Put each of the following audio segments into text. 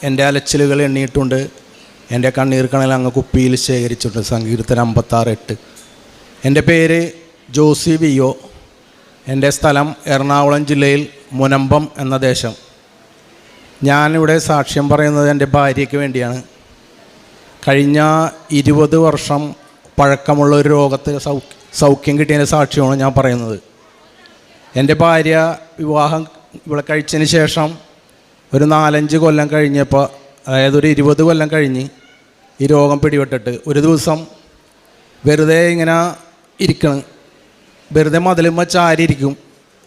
എൻ്റെ അലച്ചിലുകൾ എണ്ണിയിട്ടുണ്ട്. എൻ്റെ കണ്ണീർ കണൽ അങ്ങ് കുപ്പിയിൽ ശേഖരിച്ചിട്ടുണ്ട്. സങ്കീർത്തനം 56:8. എൻ്റെ പേര് ജോസി വിയോ. എൻ്റെ സ്ഥലം എറണാകുളം ജില്ലയിൽ മുനമ്പം എന്ന ദേശം. ഞാനിവിടെ സാക്ഷ്യം പറയുന്നത് എൻ്റെ ഭാര്യയ്ക്ക് വേണ്ടിയാണ്. കഴിഞ്ഞ 20 വർഷം പഴക്കമുള്ള ഒരു രോഗത്തിൽ സൗഖ്യം കിട്ടിയതിൻ്റെ സാക്ഷ്യമാണ് ഞാൻ പറയുന്നത്. എൻ്റെ ഭാര്യ വിവാഹം ഇവിടെ കഴിച്ചതിന് ശേഷം ഒരു 4-5 കൊല്ലം കഴിഞ്ഞപ്പോൾ, അതായത് ഒരു 20 കൊല്ലം കഴിഞ്ഞ് ഈ രോഗം പിടിപെട്ടിട്ട് ഒരു ദിവസം വെറുതെ ഇങ്ങനെ ഇരിക്കണം. വെറുതെ മതിലുമ്മ ചാരി ഇരിക്കും,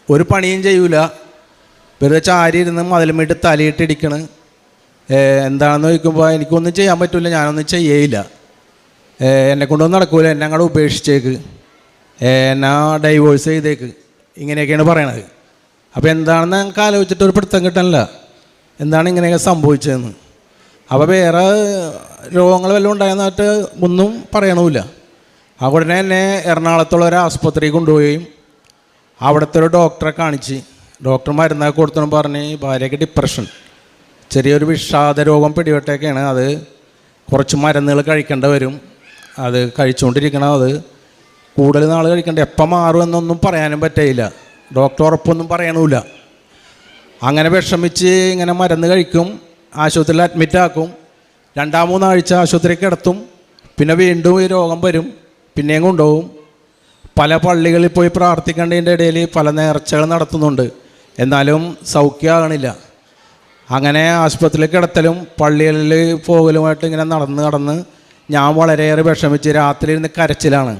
ഒരു പണിയും ചെയ്യൂല. വെറുതെ ചാരി ഇരുന്ന് മതിലുമ്മിട്ട് തലയിട്ടിരിക്കണം. എന്താണെന്ന് ചോദിക്കുമ്പോൾ എനിക്കൊന്നും ചെയ്യാൻ പറ്റില്ല, ഞാനൊന്നും ചെയ്യേയില്ല, എന്നെക്കൊണ്ടൊന്നും നടക്കൂല, എന്നെ അങ്ങോട്ട് ഉപേക്ഷിച്ചേക്ക്, എന്നെ ഡൈവോഴ്സ് ചെയ്തേക്ക്, ഇങ്ങനെയൊക്കെയാണ് പറയണത്. അപ്പോൾ എന്താണെന്ന് ഞങ്ങൾക്ക് ആലോചിച്ചിട്ട് ഒരു പിടുത്തം കിട്ടാനില്ല, എന്താണ് ഇങ്ങനെയൊക്കെ സംഭവിച്ചതെന്ന്. അപ്പോൾ വേറെ രോഗങ്ങൾ വല്ലതും ഉണ്ടായെന്നായിട്ട് ഒന്നും പറയണമില്ല. ആ ഉടനെ എന്നെ എറണാകുളത്തുള്ള ഒരു ആസ്പത്രിയിൽ കൊണ്ടുപോവുകയും അവിടുത്തെ ഒരു ഡോക്ടറെ കാണിച്ച് ഡോക്ടർ മരുന്നൊക്കെ കൊടുത്തു പറഞ്ഞ് ഭാര്യയ്ക്ക് ഡിപ്രഷൻ, ചെറിയൊരു വിഷാദ രോഗം പിടിപെട്ടൊക്കെയാണ്. അത് കുറച്ച് മരുന്നുകൾ കഴിക്കേണ്ടി വരും, അത് കഴിച്ചുകൊണ്ടിരിക്കണം, അത് കൂടുതൽ നാൾ കഴിക്കേണ്ട, എപ്പം മാറുമെന്നൊന്നും പറയാനും പറ്റില്ല, ഡോക്ടർ ഉറപ്പൊന്നും പറയണമില്ല. അങ്ങനെ വിഷമിച്ച് ഇങ്ങനെ മരുന്ന് കഴിക്കും, ആശുപത്രിയിൽ അഡ്മിറ്റാക്കും, 2-3 ആഴ്ച ആശുപത്രിയിൽ കിടത്തും, പിന്നെ വീണ്ടും ഈ രോഗം വരും, പിന്നെയും കൊണ്ടുപോകും. പല പള്ളികളിൽ പോയി പ്രാർത്ഥിക്കേണ്ടതിൻ്റെ ഇടയിൽ പല നേർച്ചകൾ നടത്തുന്നുണ്ട്, എന്നാലും സൗഖ്യമാകണില്ല. അങ്ങനെ ആശുപത്രിയിൽ കിടത്തലും പള്ളികളിൽ പോകലുമായിട്ട് ഇങ്ങനെ നടന്ന് ഞാൻ വളരെയേറെ വിഷമിച്ച് രാത്രി ഇരുന്ന് കരച്ചിലാണ്.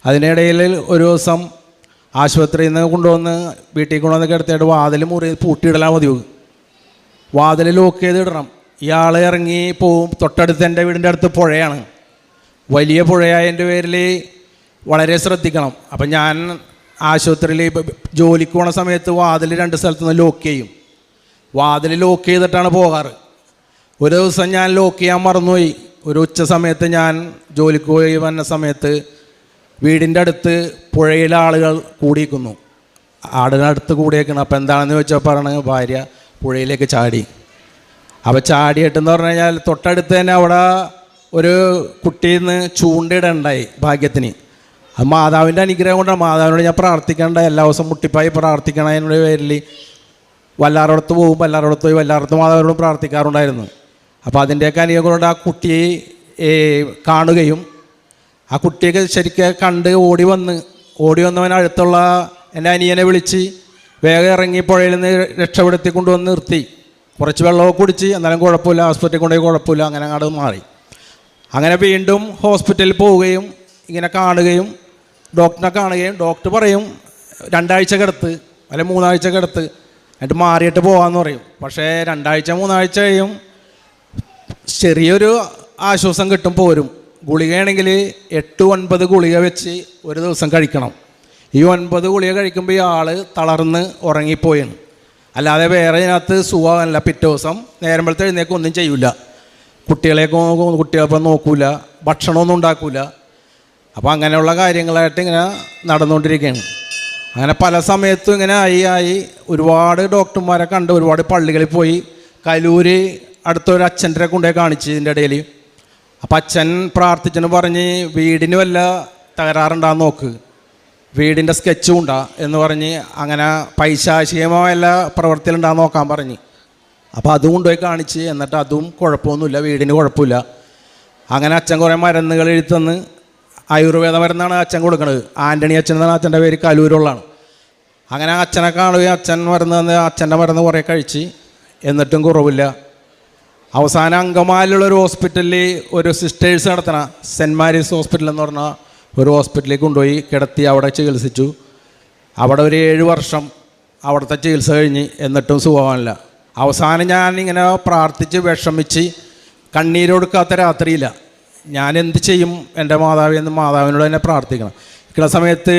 അതിനിടയിൽ ഒരു ദിവസം ആശുപത്രിയിൽ നിന്ന് കൊണ്ടുവന്ന് വീട്ടിൽ കൊണ്ടുവന്ന് കിടത്തിയിട്ട് വാതിൽ മുറി പൂട്ടിയിടലാണ് പതിവ്. വാതിൽ ലോക്ക് ചെയ്തിടണം. ഇയാൾ ഇറങ്ങി പോവും. തൊട്ടടുത്ത് എൻ്റെ വീടിൻ്റെ അടുത്ത് പുഴയാണ്, വലിയ പുഴയായതിൻ്റെ പേരിൽ വളരെ ശ്രദ്ധിക്കണം. അപ്പം ഞാൻ ആശുപത്രിയിൽ ജോലിക്ക് പോണ സമയത്ത് വാതിൽ 2 സ്ഥലത്തു നിന്ന് ലോക്ക് ചെയ്യും. വാതിൽ ലോക്ക് ചെയ്തിട്ടാണ് പോകാറ്. ഒരു ദിവസം ഞാൻ ലോക്ക് ചെയ്യാൻ മറന്നുപോയി. ഒരു ഉച്ച സമയത്ത് ഞാൻ ജോലിക്ക് പോയി വന്ന സമയത്ത് വീടിൻ്റെ അടുത്ത് പുഴയിലെ ആളുകൾ കൂടിയിരിക്കുന്നു. ആടിനടുത്ത് കൂടിയേക്കണം. അപ്പോൾ എന്താണെന്ന് ചോദിച്ചാൽ പറഞ്ഞ് ഭാര്യ പുഴയിലേക്ക് ചാടി. അപ്പോൾ ചാടിയിട്ടെന്ന് പറഞ്ഞു കഴിഞ്ഞാൽ തൊട്ടടുത്ത് തന്നെ അവിടെ ഒരു കുട്ടിയിൽ നിന്ന് ചൂണ്ടയിടുണ്ടായി ഭാഗ്യത്തിന്. അത് മാതാവിൻ്റെ അനുഗ്രഹം കൊണ്ടാണ്. മാതാവിനോട് ഞാൻ പ്രാർത്ഥിക്കേണ്ട, എല്ലാ ദിവസവും മുട്ടിപ്പായി പ്രാർത്ഥിക്കണതിൻ്റെ പേരിൽ വല്ലാറോടത്ത് പോകുമ്പോൾ എല്ലാവരോടത്ത് പോയി വല്ലാറത്ത് മാതാവിനോട് പ്രാർത്ഥിക്കാറുണ്ടായിരുന്നു. അപ്പോൾ അതിൻ്റെയൊക്കെ അനുഗ്രഹം കൊണ്ട് ആ കുട്ടിയെ കാണുകയും ആ കുട്ടിയൊക്കെ ശരിക്കും കണ്ട് ഓടി വന്നവൻ അടുത്തുള്ള എൻ്റെ അനിയനെ വിളിച്ച് വേഗം ഇറങ്ങി പുഴയിൽ നിന്ന് രക്ഷപ്പെടുത്തി കൊണ്ടുവന്ന് നിർത്തി. കുറച്ച് വെള്ളമൊക്കെ കുടിച്ച്, എന്നാലും കുഴപ്പമില്ല, ആസ്പത്രിയിൽ കൊണ്ടുപോയി കുഴപ്പമില്ല, അങ്ങനെ അങ്ങോട്ട് മാറി. അങ്ങനെ വീണ്ടും ഹോസ്പിറ്റലിൽ പോവുകയും ഇങ്ങനെ കാണുകയും ഡോക്ടറിനെ കാണുകയും ഡോക്ടർ പറയും 2 ആഴ്ച കിടത്ത്, അല്ലെങ്കിൽ 3 ആഴ്ച കിടത്ത്, എന്നിട്ട് മാറിയിട്ട് പോകാമെന്ന് പറയും. പക്ഷേ 2 ആഴ്ച 3 ആഴ്ച കഴിയും ചെറിയൊരു ആശ്വാസം കിട്ടും, പോരും. ഗുളികയാണെങ്കിൽ 8-9 ഗുളിക വെച്ച് ഒരു ദിവസം കഴിക്കണം. ഈ 9 ഗുളിക കഴിക്കുമ്പോൾ ഈ ആൾ തളർന്ന് ഉറങ്ങിപ്പോയാണ്, അല്ലാതെ വേറെ ഇതിനകത്ത് സുഖമല്ല. പിറ്റേ ദിവസം നേരമ്പളത്തെ എഴുന്നേക്കും, ഒന്നും ചെയ്യൂല, കുട്ടികളെപ്പം നോക്കൂല, ഭക്ഷണമൊന്നും ഉണ്ടാക്കൂല. അപ്പോൾ അങ്ങനെയുള്ള കാര്യങ്ങളായിട്ട് ഇങ്ങനെ നടന്നുകൊണ്ടിരിക്കുകയാണ്. അങ്ങനെ പല സമയത്തും ഇങ്ങനെ ആയി ഒരുപാട് ഡോക്ടർമാരെ കണ്ട്, ഒരുപാട് പള്ളികളിൽ പോയി. കലൂര് അടുത്തൊരു അച്ഛൻ്റെ കൊണ്ടുപോയി കാണിച്ച് ഇതിൻ്റെ ഇടയിൽ. അപ്പം അച്ഛൻ പ്രാർത്ഥിച്ചെന്ന് പറഞ്ഞ് വീടിന് വല്ല തകരാറുണ്ടാന്ന് നോക്ക്, വീടിൻ്റെ സ്കെച്ചും ഉണ്ടാ എന്ന് പറഞ്ഞ്, അങ്ങനെ പൈശാചികമായ എല്ലാ പ്രവൃത്തിയിലുണ്ടാന്ന് നോക്കാൻ പറഞ്ഞ്. അപ്പോൾ അതും കൊണ്ടുപോയി കാണിച്ച്, എന്നിട്ട് അതും കുഴപ്പമൊന്നുമില്ല, വീടിന് കുഴപ്പമില്ല. അങ്ങനെ അച്ഛൻ കുറേ മരുന്നുകൾ എഴുത്തന്ന്, ആയുർവേദ മരുന്നാണ് അച്ഛൻ കൊടുക്കുന്നത്. ആൻ്റണി അച്ഛൻ എന്നാണ് അച്ഛൻ്റെ പേര്, കലൂരുള്ളതാണ്. അങ്ങനെ അച്ഛനെ കാണുകയും അച്ഛൻ മരുന്ന് തന്ന് അച്ഛൻ്റെ മരുന്ന് കുറേ കഴിച്ച്, എന്നിട്ടും കുറവില്ല. അവസാനം അങ്കമാലിലുള്ളൊരു ഹോസ്പിറ്റലിൽ ഒരു സിസ്റ്റേഴ്സ് നടത്തണ സെൻറ്റ് മാരീസ് ഹോസ്പിറ്റൽ എന്ന് പറഞ്ഞ ഒരു ഹോസ്പിറ്റലിൽ കൊണ്ടുപോയി കിടത്തി, അവിടെ ചികിത്സിച്ചു. അവിടെ ഒരു 7 വർഷം അവിടുത്തെ ചികിത്സ കഴിഞ്ഞ്, എന്നിട്ടും സുഖമാവില്ല. അവസാനം ഞാനിങ്ങനെ പ്രാർത്ഥിച്ച് വിഷമിച്ച് കണ്ണീരൊടുക്കാത്ത രാത്രിയില്ല. ഞാൻ എന്ത് ചെയ്യും എൻ്റെ മാതാവ് എന്ന് മാതാവിനോട് തന്നെ പ്രാർത്ഥിക്കണം. ഇക്കുന്ന സമയത്ത്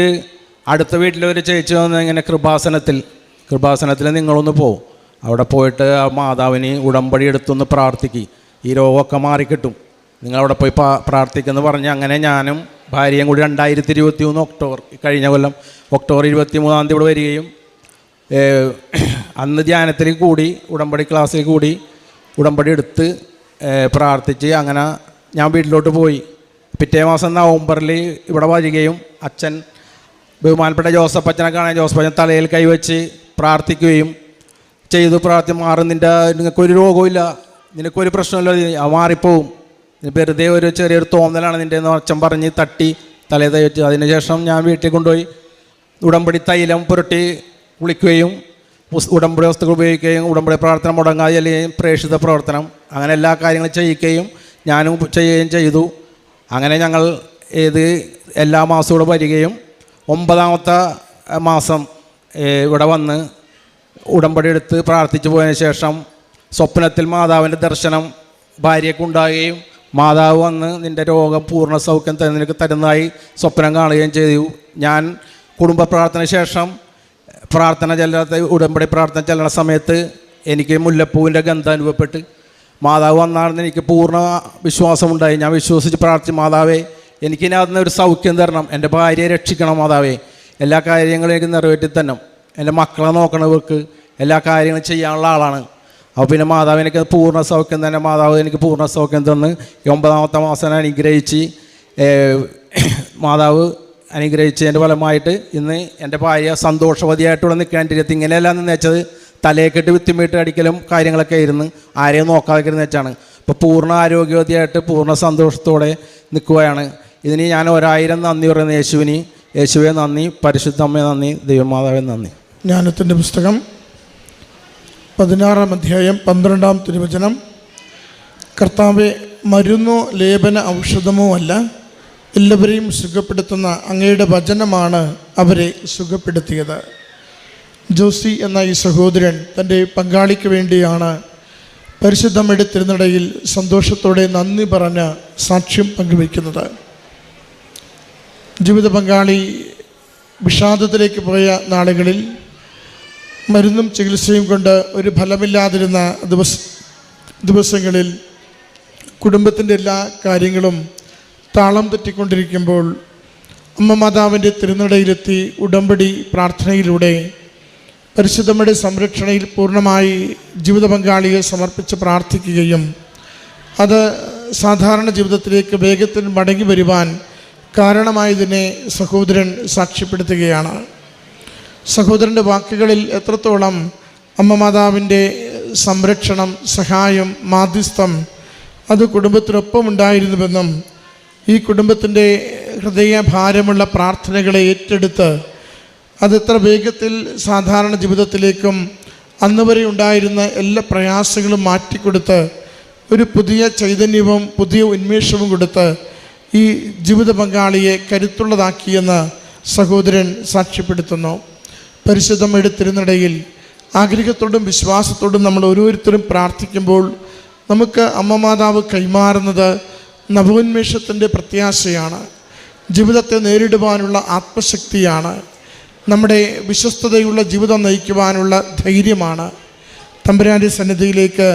അടുത്ത വീട്ടിലൊരു ചേച്ചി വന്ന് ഇങ്ങനെ കൃപാസനത്തിൽ നിങ്ങളൊന്ന് പോകും, അവിടെ പോയിട്ട് ആ മാതാവിന് ഉടമ്പടി എടുത്തൊന്ന് പ്രാർത്ഥിക്കുക, ഈ രോഗമൊക്കെ മാറിക്കിട്ടും, നിങ്ങളവിടെ പോയി പ്രാർത്ഥിക്കുമെന്ന് പറഞ്ഞ് അങ്ങനെ ഞാനും ഭാര്യയും കൂടി 2023 ഒക്ടോബർ, കഴിഞ്ഞ കൊല്ലം ഒക്ടോബർ 23-ാം തീയതി ഇവിടെ വരികയും അന്ന് ധ്യാനത്തിൽ കൂടി, ഉടമ്പടി ക്ലാസ്സിൽ കൂടി ഉടമ്പടി എടുത്ത് പ്രാർത്ഥിച്ച് അങ്ങനെ ഞാൻ വീട്ടിലോട്ട് പോയി. പിറ്റേ മാസം നവംബറിൽ ഇവിടെ വരികയും അച്ഛൻ ബഹുമാനപ്പെട്ട ജോസഫ് അച്ഛനെ കാണാൻ ജോസഫ് അച്ഛൻ തലയിൽ കൈവച്ച് പ്രാർത്ഥിക്കുകയും ചെയ്തു. മാറും, നിനക്കൊരു രോഗമില്ല, നിനക്കൊരു പ്രശ്നമില്ല, മാറിപ്പോവും, വെറുതെ ഒരു ചെറിയൊരു തോന്നലാണ് നിൻ്റെ എന്ന് അച്ഛൻ പറഞ്ഞ് തട്ടി തലേ തയ്ച്ച്. അതിനുശേഷം ഞാൻ വീട്ടിൽ കൊണ്ടുപോയി ഉടമ്പടി തൈലം പുരട്ടി കുളിക്കുകയും ഉടമ്പടി വസ്തുക്കൾ ഉപയോഗിക്കുകയും ഉടമ്പടി പ്രവർത്തനം മുടങ്ങാതെ അല്ലെങ്കിൽ പ്രേക്ഷിത പ്രവർത്തനം അങ്ങനെ എല്ലാ കാര്യങ്ങളും ചെയ്യിക്കുകയും ഞാനും ചെയ്യുകയും ചെയ്തു. അങ്ങനെ ഞങ്ങൾ എല്ലാ മാസവും ഇവിടെ വരികയും 9ാമത്തെ മാസം ഇവിടെ വന്ന് ഉടമ്പടി എടുത്ത് പ്രാർത്ഥിച്ചു പോയതിന് ശേഷം സ്വപ്നത്തിൽ മാതാവിൻ്റെ ദർശനം ഭാര്യയ്ക്കുണ്ടാകുകയും മാതാവ് വന്ന് നിൻ്റെ രോഗം പൂർണ്ണ സൗഖ്യം നിനക്ക് തരുന്നതായി സ്വപ്നം കാണുകയും ചെയ്തു. ഞാൻ കുടുംബ പ്രാർത്ഥന ശേഷം ഉടമ്പടി പ്രാർത്ഥന ചെല്ലുന്ന സമയത്ത് എനിക്ക് മുല്ലപ്പൂവിൻ്റെ ഗന്ധം അനുഭവപ്പെട്ട് മാതാവ് വന്നാണെന്ന് എനിക്ക് പൂർണ്ണ വിശ്വാസമുണ്ടായി. ഞാൻ വിശ്വസിച്ച് പ്രാർത്ഥിച്ചു, മാതാവേ എനിക്കിനകത്തുനിന്ന് ഒരു സൗഖ്യം തരണം, എൻ്റെ ഭാര്യയെ രക്ഷിക്കണം മാതാവേ, എല്ലാ കാര്യങ്ങളും എനിക്ക് നിറവേറ്റി തന്നെ, എൻ്റെ മക്കളെ നോക്കണവർക്ക് എല്ലാ കാര്യങ്ങളും ചെയ്യാനുള്ള ആളാണ്. അപ്പോൾ പിന്നെ മാതാവ് എനിക്ക് പൂർണ്ണ സൗഖ്യം തന്നെ, മാതാവ് എനിക്ക് പൂർണ്ണ സൗഖ്യം തന്ന് 9ാമത്തെ മാസം അനുഗ്രഹിച്ച് മാതാവ് അനുഗ്രഹിച്ചതിൻ്റെ ഫലമായിട്ട് ഇന്ന് എൻ്റെ ഭാര്യ സന്തോഷവതിയായിട്ടുള്ള നിൽക്കാണ്ടിരുത്തി. ഇങ്ങനെയെല്ലാം നിന്ന് വെച്ചത് തലയെക്കെട്ട് വിത്തുമീട്ട് അടിക്കലും കാര്യങ്ങളൊക്കെ ആയിരുന്നു, ആരെയും നോക്കാതെ ഇരുന്ന് വെച്ചാണ്. ഇപ്പോൾ പൂർണ്ണ ആരോഗ്യവതിയായിട്ട് പൂർണ്ണ സന്തോഷത്തോടെ നിൽക്കുകയാണ്. ഇതിന് ഞാൻ 1000 നന്ദി പറയുന്നത് യേശുവെ നന്ദി, പരിശുദ്ധമ്മയെ നന്ദി, ദൈവമാതാവെ നന്ദി. ജ്ഞാനത്തിൻ്റെ പുസ്തകം 16-ാം അധ്യായം 12-ാം തിരുവചനം. കർത്താവെ, മരുന്നോ ലേപന ഔഷധമോ അല്ല, എല്ലാവരെയും സുഖപ്പെടുത്തുന്ന അങ്ങയുടെ വചനമാണ് അവരെ സുഖപ്പെടുത്തിയത്. ജോസി എന്ന ഈ സഹോദരൻ തൻ്റെ പങ്കാളിക്ക് വേണ്ടിയാണ് പരിശുദ്ധമ്മയുടെ തിരുനടയിൽ സന്തോഷത്തോടെ നന്ദി പറഞ്ഞ് സാക്ഷ്യം പങ്കുവയ്ക്കുന്നത്. ജീവിത പങ്കാളി വിഷാദത്തിലേക്ക് പോയ നാളുകളിൽ മരുന്നും ചികിത്സയും കൊണ്ട് ഒരു ഫലമില്ലാതിരുന്ന ദിവസങ്ങളിൽ കുടുംബത്തിൻ്റെ എല്ലാ കാര്യങ്ങളും താളം തെറ്റിക്കൊണ്ടിരിക്കുമ്പോൾ അമ്മ മാതാവിൻ്റെ തിരുനടയിലെത്തി ഉടമ്പടി പ്രാർത്ഥനയിലൂടെ പരിശുദ്ധമ്മയുടെ സംരക്ഷണയിൽ പൂർണ്ണമായി ജീവിത പങ്കാളിയെ സമർപ്പിച്ച് പ്രാർത്ഥിക്കുകയും അത് സാധാരണ ജീവിതത്തിലേക്ക് വേഗത്തിൽ മടങ്ങി വരുവാൻ കാരണമായതിനെ സഹോദരൻ സാക്ഷ്യപ്പെടുത്തുകയാണ്. സഹോദരൻ്റെ വാക്കുകളിൽ എത്രത്തോളം അമ്മ മാതാവിൻ്റെ സംരക്ഷണം, സഹായം, മാധ്യസ്ഥം അത് കുടുംബത്തിനൊപ്പം ഉണ്ടായിരുന്നുവെന്നും ഈ കുടുംബത്തിൻ്റെ ഹൃദയഭാരമുള്ള പ്രാർത്ഥനകളെ ഏറ്റെടുത്ത് അതെത്ര വേഗത്തിൽ സാധാരണ ജീവിതത്തിലേക്കും അന്നുവരെ ഉണ്ടായിരുന്ന എല്ലാ പ്രയാസങ്ങളും മാറ്റിക്കൊടുത്ത് ഒരു പുതിയ ചൈതന്യവും പുതിയ ഉന്മേഷവും കൊടുത്ത് ഈ ജീവിത പങ്കാളിയെ കരുത്തുള്ളതാക്കിയെന്ന് സഹോദരൻ സാക്ഷ്യപ്പെടുത്തുന്നു. പരിശുദ്ധമ്മയുടെ തിരുനടയിൽ ആഗ്രഹത്തോടും വിശ്വാസത്തോടും നമ്മൾ ഓരോരുത്തരും പ്രാർത്ഥിക്കുമ്പോൾ നമുക്ക് അമ്മ മാതാവ് കൈമാറുന്നത് നവോന്മേഷത്തിൻ്റെ പ്രത്യാശയാണ്, ജീവിതത്തെ നേരിടുവാനുള്ള ആത്മശക്തിയാണ്, നമ്മുടെ വിശ്വസ്തതയുള്ള ജീവിതം നയിക്കുവാനുള്ള ധൈര്യമാണ്. തമ്പുരാൻ്റെ സന്നിധിയിലേക്ക്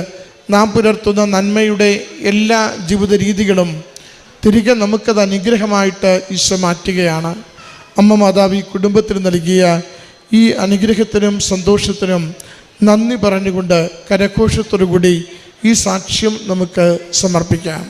നാം പുലർത്തുന്ന നന്മയുടെ എല്ലാ ജീവിത രീതികളും തിരികെ നമുക്കത് അനുഗ്രഹമായിട്ട് ഈശോ മാറ്റുകയാണ്. അമ്മ മാതാവ് ഈ കുടുംബത്തിന് നൽകിയ ഈ അനുഗ്രഹത്തിനും സന്തോഷത്തിനും നന്ദി പറഞ്ഞുകൊണ്ട് കരഘോഷത്തോടു കൂടി ഈ സാക്ഷ്യം നമുക്ക് സമർപ്പിക്കാം.